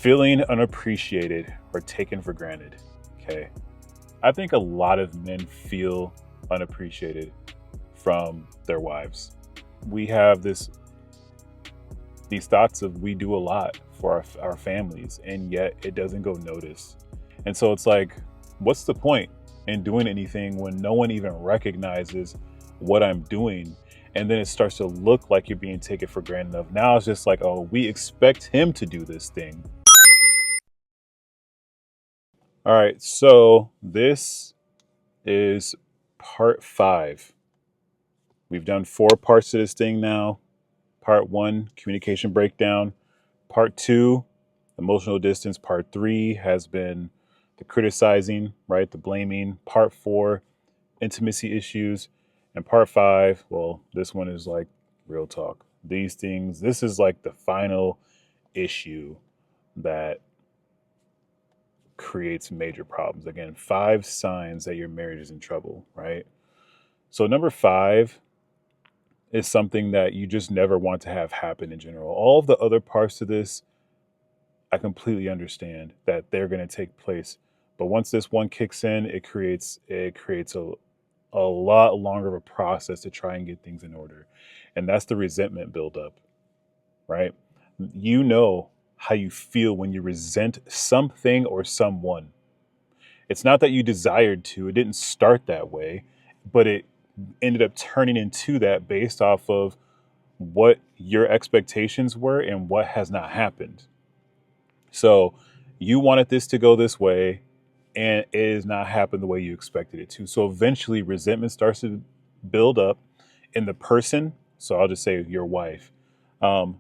Feeling unappreciated or taken for granted. Okay. I think a lot of men feel unappreciated from their wives. We have these thoughts of we do a lot for our families, and yet it doesn't go noticed. And so it's like, what's the point in doing anything when no one even recognizes what I'm doing? And then it starts to look like you're being taken for granted of. Now it's just like, oh, we expect him to do this thing. All right, so this is part 5. We've done 4 parts to this thing now. Part 1, communication breakdown. Part 2, emotional distance. Part 3 has been the criticizing, right? The blaming. Part 4, intimacy issues. And part 5, well, this one is like real talk. These things, this is like the final issue that creates major problems. Again, 5 signs that your marriage is in trouble, right? So, number 5 is something that you just never want to have happen in general. All of the other parts to this, I completely understand that they're going to take place. But once this one kicks in, it creates a lot longer of a process to try and get things in order. And that's the resentment buildup, right? You know how you feel when you resent something or someone. It's not that you desired to, it didn't start that way, but it ended up turning into that based off of what your expectations were and what has not happened. So you wanted this to go this way and it has not happened the way you expected it to. So eventually resentment starts to build up in the person. So I'll just say your wife,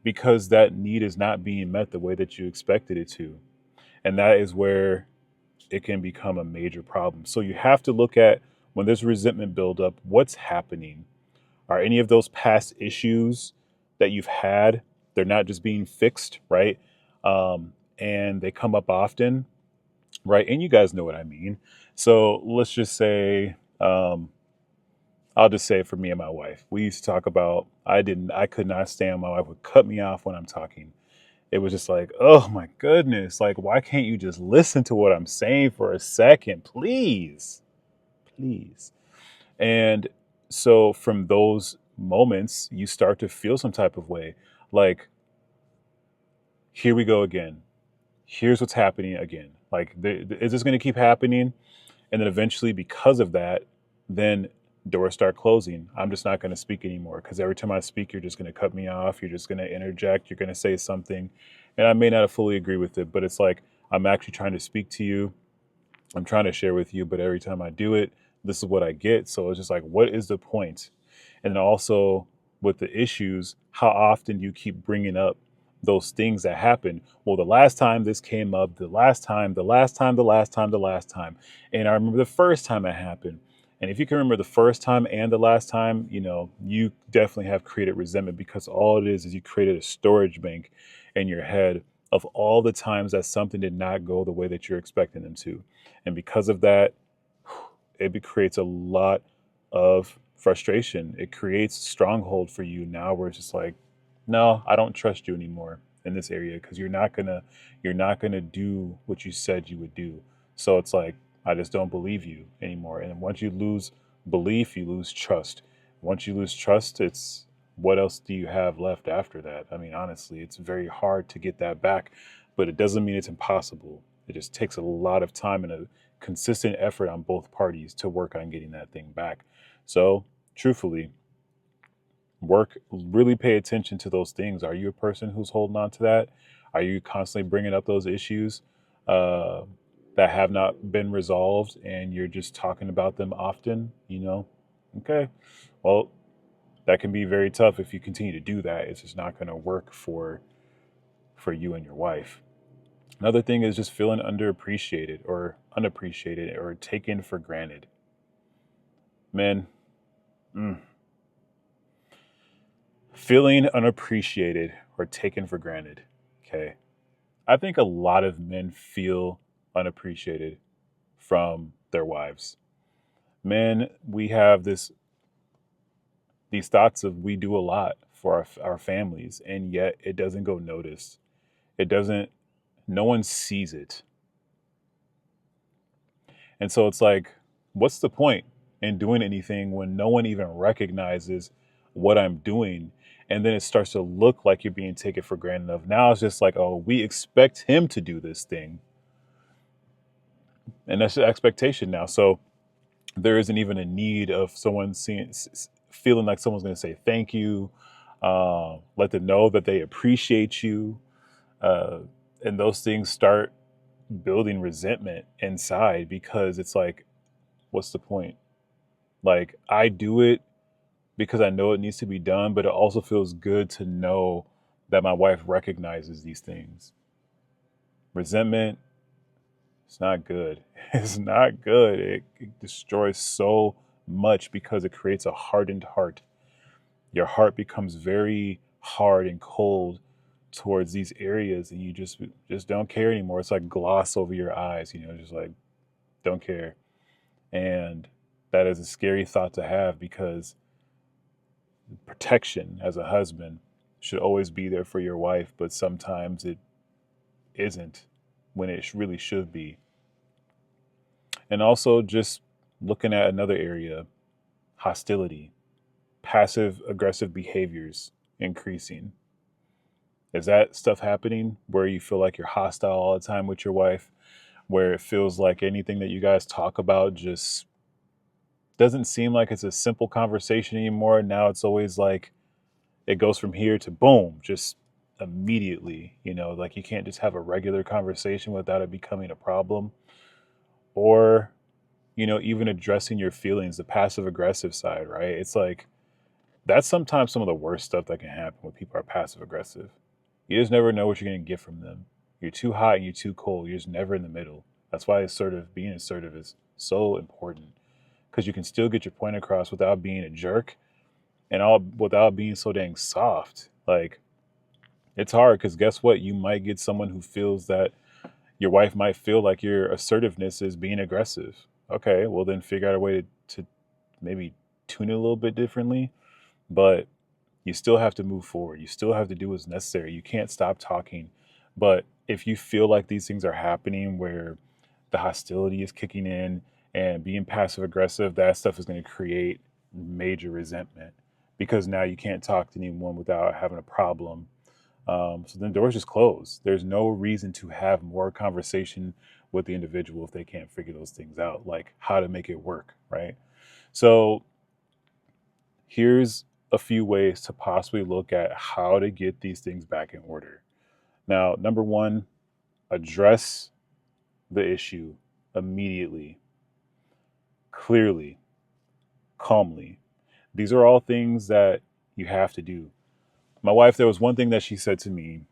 because that need is not being met the way that you expected it to. And that is where it can become a major problem. So you have to look at when there's resentment buildup, what's happening? Are any of those past issues that you've had, they're not just being fixed, right? And they come up often, right? And you guys know what I mean. So let's just say, I'll just say for me and my wife, we used to talk about, I could not stand my wife would cut me off when I'm talking. It was just like, oh my goodness, like, why can't you just listen to what I'm saying for a second, please? Please. And so from those moments, you start to feel some type of way. Like, here we go again. Here's what's happening again. Like, is this going to keep happening? And then eventually, because of that, then doors start closing. I'm just not going to speak anymore because every time I speak, you're just going to cut me off. You're just going to interject. You're going to say something. And I may not fully agree with it, but it's like I'm actually trying to speak to you. I'm trying to share with you, but every time I do it, this is what I get. So it's just like, what is the point? And then also with the issues, how often do you keep bringing up those things that happened? Well, the last time this came up, the last time, the last time, the last time, the last time. And I remember the first time it happened. And if you can remember the first time and the last time, you definitely have created resentment because all it is you created a storage bank in your head of all the times that something did not go the way that you're expecting them to. And because of that, it creates a lot of frustration. It creates stronghold for you now where it's just like, no, I don't trust you anymore in this area because you're not gonna do what you said you would do. So it's like, I just don't believe you anymore. And once you lose belief, you lose trust. Once you lose trust, it's what else do you have left after that? I mean, honestly, it's very hard to get that back, but it doesn't mean it's impossible. It just takes a lot of time and a consistent effort on both parties to work on getting that thing back. So, truthfully, really pay attention to those things. Are you a person who's holding on to that? Are you constantly bringing up those issues uh, that have not been resolved and you're just talking about them often? Okay. Well, that can be very tough if you continue to do that. It's just not going to work for you and your wife. Another thing is just feeling underappreciated or unappreciated or taken for granted. Man, mm, feeling unappreciated or taken for granted. Okay. I think a lot of men feel unappreciated from their wives. Men, we have these thoughts of we do a lot for our families, and yet it doesn't go noticed. It doesn't. no one sees it. And so it's like, what's the point in doing anything when no one even recognizes what I'm doing? And then it starts to look like you're being taken for granted of. Now it's just like, oh, we expect him to do this thing. And that's the expectation now. So there isn't even a need of someone feeling like someone's going to say thank you, let them know that they appreciate you. Uh, and those things start building resentment inside because it's like, what's the point? Like, I do it because I know it needs to be done, but it also feels good to know that my wife recognizes these things. Resentment, it's not good. It's not good. It destroys so much because it creates a hardened heart. Your heart becomes very hard and cold towards these areas, and you just don't care anymore. It's like gloss over your eyes, just like don't care. And that is a scary thought to have because protection as a husband should always be there for your wife, but sometimes it isn't when it really should be. And also, just looking at another area, hostility, passive aggressive behaviors increasing. Is that stuff happening where you feel like you're hostile all the time with your wife, where it feels like anything that you guys talk about just doesn't seem like it's a simple conversation anymore? Now it's always like it goes from here to boom, just immediately, like you can't just have a regular conversation without it becoming a problem. Or, even addressing your feelings, the passive aggressive side, right? It's like that's sometimes some of the worst stuff that can happen when people are passive aggressive. You just never know what you're going to get from them. You're too hot and you're too cold. You're just never in the middle. That's why being assertive is so important because you can still get your point across without being a jerk and all without being so dang soft. Like, it's hard because guess what? You might get someone who feels that your wife might feel like your assertiveness is being aggressive. Okay, well then figure out a way to maybe tune it a little bit differently, but you still have to move forward. You still have to do what's necessary. You can't stop talking. But if you feel like these things are happening where the hostility is kicking in and being passive aggressive, that stuff is going to create major resentment because now you can't talk to anyone without having a problem. So then doors just close. There's no reason to have more conversation with the individual if they can't figure those things out, like how to make it work, right? So here's a few ways to possibly look at how to get these things back in order. Now, number one, address the issue immediately, clearly, calmly. These are all things that you have to do. My wife, there was one thing that she said to me,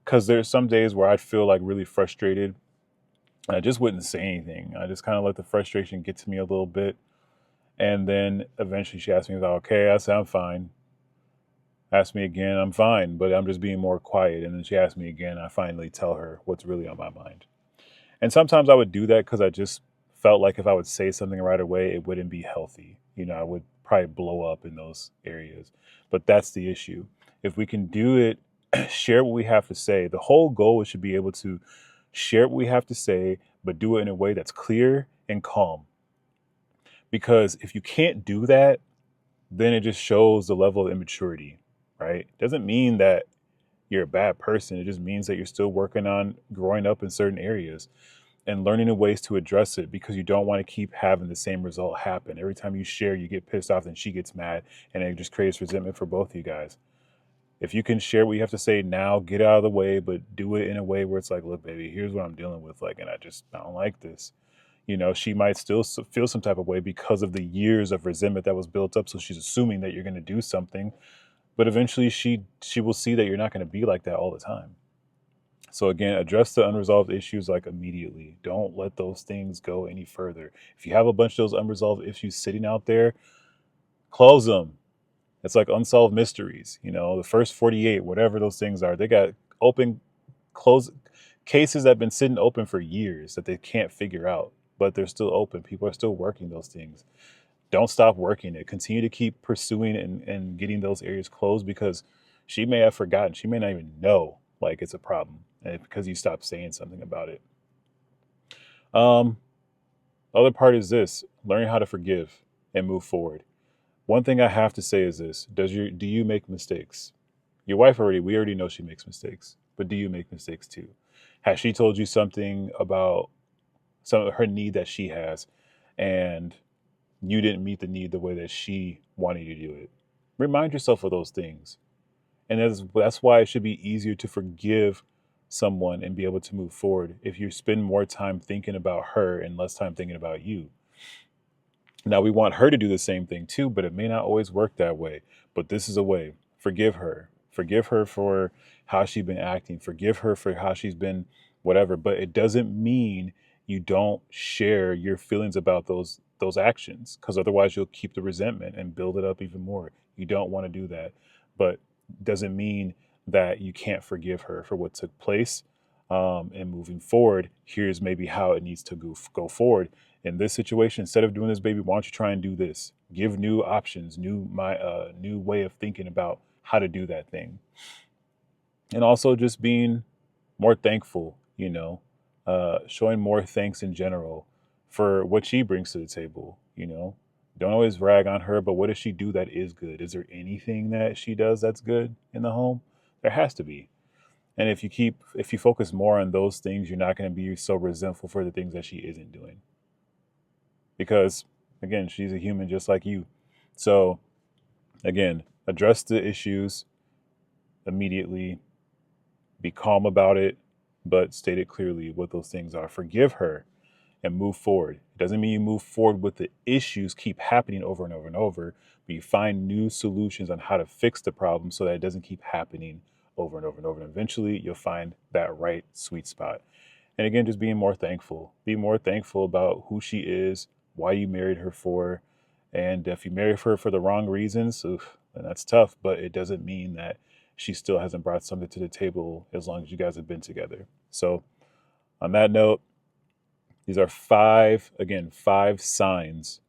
because there's some days where I'd feel like really frustrated and I just wouldn't say anything. I just kind of let the frustration get to me a little bit. And then eventually she asked me, okay, I said, I'm fine. Asked me again, I'm fine, but I'm just being more quiet. And then she asked me again, I finally tell her what's really on my mind. And sometimes I would do that because I just felt like if I would say something right away, it wouldn't be healthy. I would probably blow up in those areas. But that's the issue. If we can do it, share what we have to say. The whole goal is to be able to share what we have to say, but do it in a way that's clear and calm. Because if you can't do that, then it just shows the level of immaturity, right? It doesn't mean that you're a bad person. It just means that you're still working on growing up in certain areas and learning the ways to address it because you don't want to keep having the same result happen. Every time you share, you get pissed off and she gets mad and it just creates resentment for both of you guys. If you can share what you have to say now, get out of the way, but do it in a way where it's like, look, baby, here's what I'm dealing with. Like, and I don't like this. She might still feel some type of way because of the years of resentment that was built up. So she's assuming that you're going to do something, but eventually she will see that you're not going to be like that all the time. So again, address the unresolved issues like immediately. Don't let those things go any further. If you have a bunch of those unresolved issues sitting out there, close them. It's like unsolved mysteries. The first 48, whatever those things are, they got open, close cases that have been sitting open for years that they can't figure out, but they're still open. People are still working those things. Don't stop working it. Continue to keep pursuing and getting those areas closed because she may have forgotten. She may not even know like it's a problem, and it's because you stopped saying something about it. Um, the other part is this: learning how to forgive and move forward. One thing I have to say is this: do you make mistakes? Your wife we already know she makes mistakes, but do you make mistakes too? Has she told you something about some of her need that she has, and you didn't meet the need the way that she wanted you to do it? Remind yourself of those things. And that's why it should be easier to forgive someone and be able to move forward if you spend more time thinking about her and less time thinking about you. Now, we want her to do the same thing too, but it may not always work that way. But this is a way. Forgive her. Forgive her for how she's been acting. Forgive her for how she's been whatever. But it doesn't mean you don't share your feelings about those actions, because otherwise you'll keep the resentment and build it up even more. You don't want to do that. But doesn't mean that you can't forgive her for what took place. And moving forward, here's maybe how it needs to go forward in this situation. Instead of doing this, baby, why don't you try and do this? Give new options, new way of thinking about how to do that thing. And also just being more thankful, showing more thanks in general for what she brings to the table. Don't always rag on her, but what does she do that is good? Is there anything that she does that's good in the home? There has to be. And if you focus more on those things, you're not going to be so resentful for the things that she isn't doing. Because again, she's a human just like you. So again, address the issues immediately, be calm about it, but state it clearly what those things are. Forgive her and move forward. It doesn't mean you move forward with the issues keep happening over and over and over, but you find new solutions on how to fix the problem so that it doesn't keep happening over and over and over. And eventually you'll find that right sweet spot. And again, just being more thankful. Be more thankful about who she is, why you married her for. And if you married her for the wrong reasons, then that's tough, but it doesn't mean that she still hasn't brought something to the table as long as you guys have been together. So on that note, these are five signs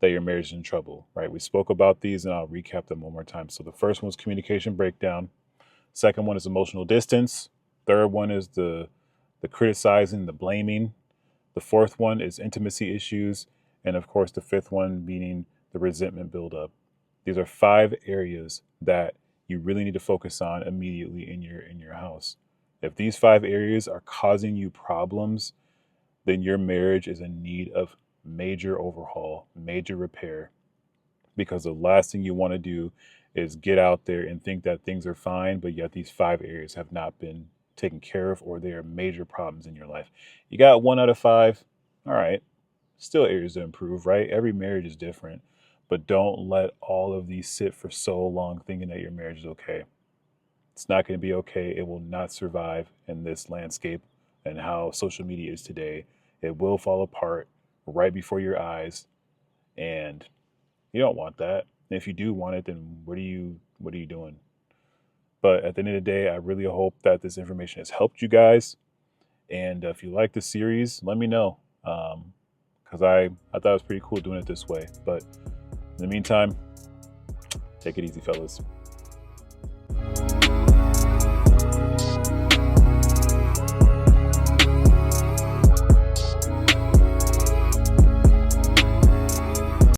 that your marriage is in trouble, right? We spoke about these and I'll recap them one more time. So the first one was communication breakdown. Second one is emotional distance. Third one is the criticizing, the blaming. The fourth one is intimacy issues. And of course, the fifth one meaning the resentment buildup. These are 5 areas that you really need to focus on immediately in your house. If these 5 areas are causing you problems, then your marriage is in need of major overhaul, major repair. Because the last thing you want to do is get out there and think that things are fine, but yet these 5 areas have not been taken care of, or they are major problems in your life. You got 1 out of 5. All right. Still areas to improve, right? Every marriage is different, but don't let all of these sit for so long thinking that your marriage is okay. It's not going to be okay. It will not survive in this landscape and how social media is today. It will fall apart right before your eyes, and you don't want that. And if you do want it, then what are you doing? But at the end of the day, I really hope that this information has helped you guys. And if you like the series, let me know. Because I thought it was pretty cool doing it this way. But in the meantime, take it easy, fellas.